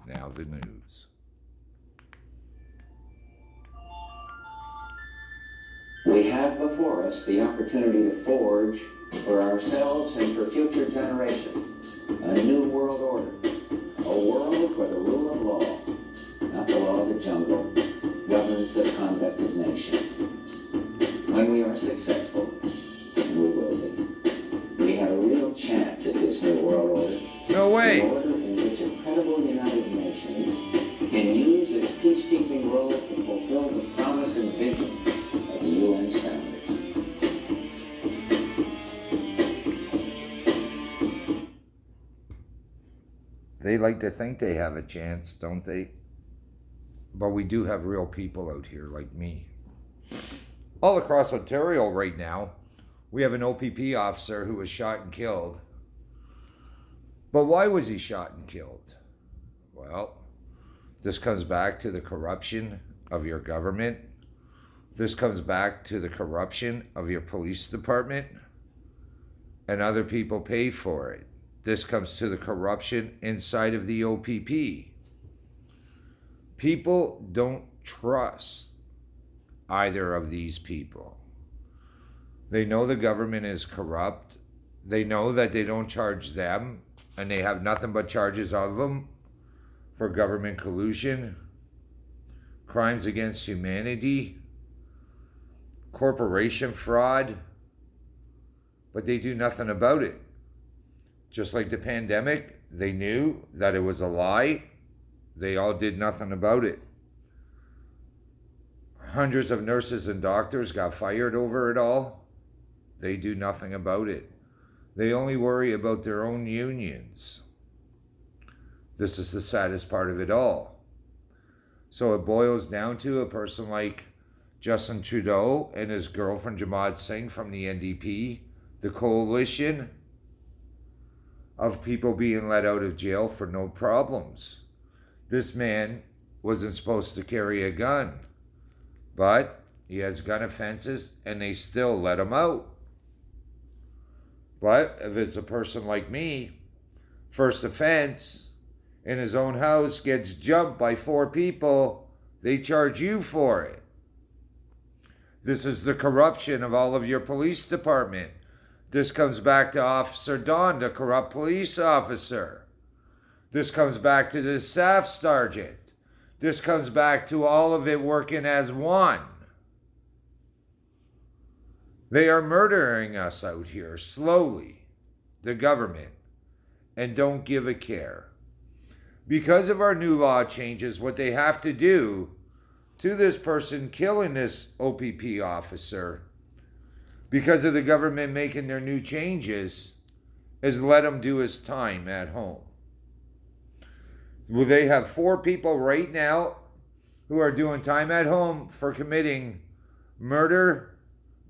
Now the news. We have before us the opportunity to forge for ourselves and for future generations a new world order, a world where the rule of law, not the law of the jungle, governs the conduct of nations. When we are successful, and we will be, we have a real chance at this new world order. No way. An order in which a credible United Nations can use its peacekeeping role to fulfill the promise and vision of the UN's founders. They like to think they have a chance, don't they? But we do have real people out here like me. All across Ontario right now, we have an OPP officer who was shot and killed. But why was he shot and killed? Well, this comes back to the corruption of your government. This comes back to the corruption of your police department. And other people pay for it. This comes to the corruption inside of the OPP. People don't trust either of these people. They know the government is corrupt. They know that they don't charge them, and they have nothing but charges of them for government collusion, crimes against humanity, corporation fraud, but they do nothing about it. Just like the pandemic, they knew that it was a lie. They all did nothing about it. Hundreds of nurses and doctors got fired over it all. They do nothing about it. They only worry about their own unions. This is the saddest part of it all. So it boils down to a person like Justin Trudeau and his girlfriend Jamaat Singh from the NDP, the coalition of people being let out of jail for no problems. This man wasn't supposed to carry a gun, but he has gun offenses and they still let him out. But if it's a person like me, first offense, in his own house gets jumped by 4 people, they charge you for it. This is the corruption of all of your police department. This comes back to Officer Don, the corrupt police officer. This comes back to the staff sergeant. This comes back to all of it working as one. They are murdering us out here slowly, the government, and don't give a care. Because of our new law changes, what they have to do to this person killing this OPP officer, because of the government making their new changes, is let him do his time at home. Well, they have 4 people right now who are doing time at home for committing murder,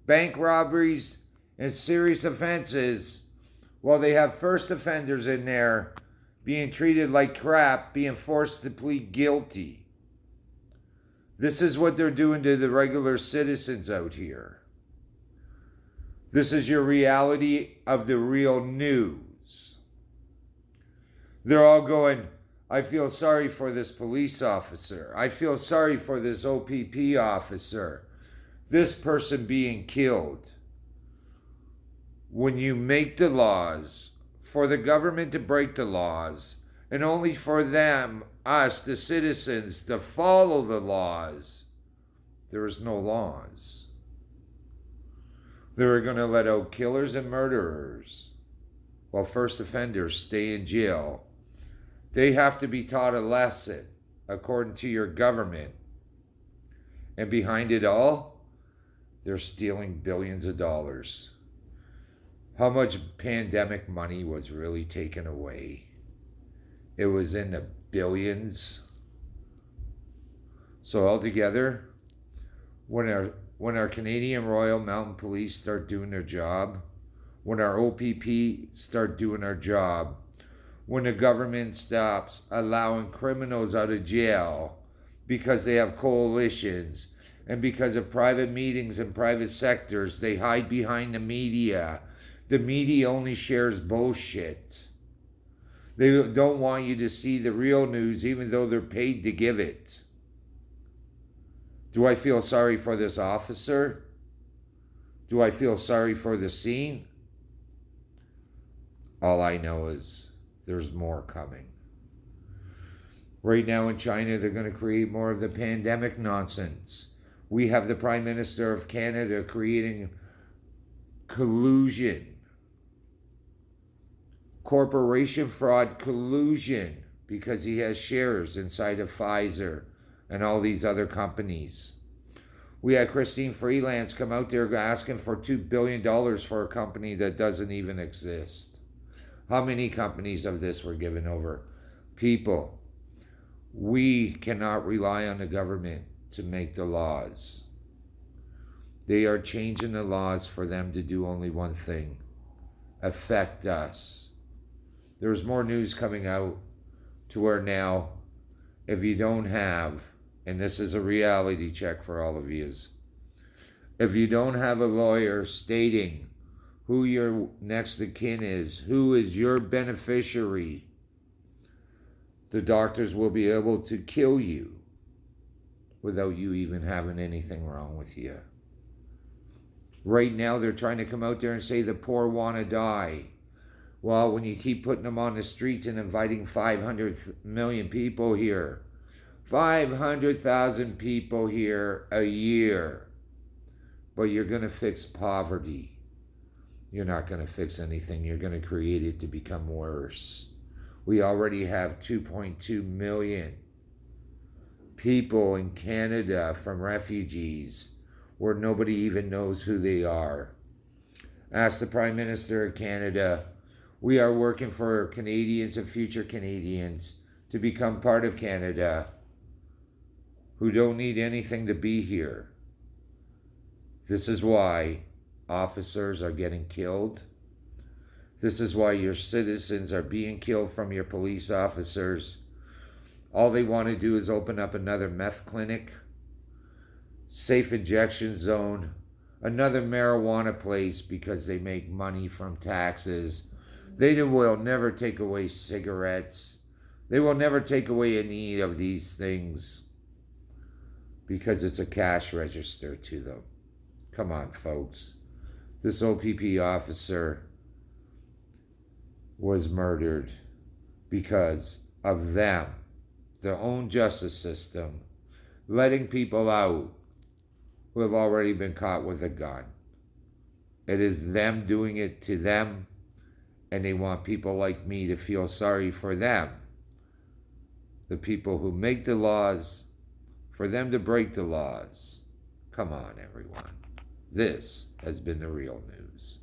bank robberies, and serious offenses, while they have first offenders in there being treated like crap, being forced to plead guilty. This is what they're doing to the regular citizens out here. This is your reality of the real news. They're all going, I feel sorry for this police officer. I feel sorry for this OPP officer. This person being killed. When you make the laws for the government to break the laws, and only for them, us, the citizens, to follow the laws, there is no laws. They're going to let out killers and murderers, while first offenders stay in jail. They have to be taught a lesson, according to your government. And behind it all, they're stealing billions of dollars. How much pandemic money was really taken away? It was in the billions. So altogether, when our Canadian Royal Mountain Police start doing their job, when our OPP start doing our job, when the government stops allowing criminals out of jail because they have coalitions and because of private meetings and private sectors, they hide behind the media. The media only shares bullshit. They don't want you to see the real news, even though they're paid to give it. Do I feel sorry for this officer? Do I feel sorry for the scene? All I know is there's more coming. Right now in China, they're going to create more of the pandemic nonsense. We have the Prime Minister of Canada creating collusion, corporation fraud collusion, because he has shares inside of Pfizer and all these other companies. We had Christine Freelance come out there asking for $2 billion for a company that doesn't even exist. How many companies of this were given over? People, we cannot rely on the government to make the laws. They are changing the laws for them to do only one thing: affect us. There's more news coming out to where now, if you don't have, and this is a reality check for all of you, if you don't have a lawyer stating who your next of kin is, who is your beneficiary, the doctors will be able to kill you without you even having anything wrong with you. Right now, they're trying to come out there and say the poor want to die. Well, when you keep putting them on the streets and inviting 500 million people here, 500,000 people here a year, but you're going to fix poverty. You're not going to fix anything. You're going to create it to become worse. We already have 2.2 million people in Canada from refugees where nobody even knows who they are. Ask the Prime Minister of Canada. We are working for Canadians and future Canadians to become part of Canada who don't need anything to be here. This is why officers are getting killed. This is why your citizens are being killed from your police officers. All they want to do is open up another meth clinic, safe injection zone, another marijuana place because they make money from taxes. They will never take away cigarettes. They will never take away any of these things because it's a cash register to them. Come on, folks. This OPP officer was murdered because of them, their own justice system, letting people out who have already been caught with a gun. It is them doing it to them, and they want people like me to feel sorry for them. The people who make the laws, for them to break the laws. Come on, everyone. This has been the Real News.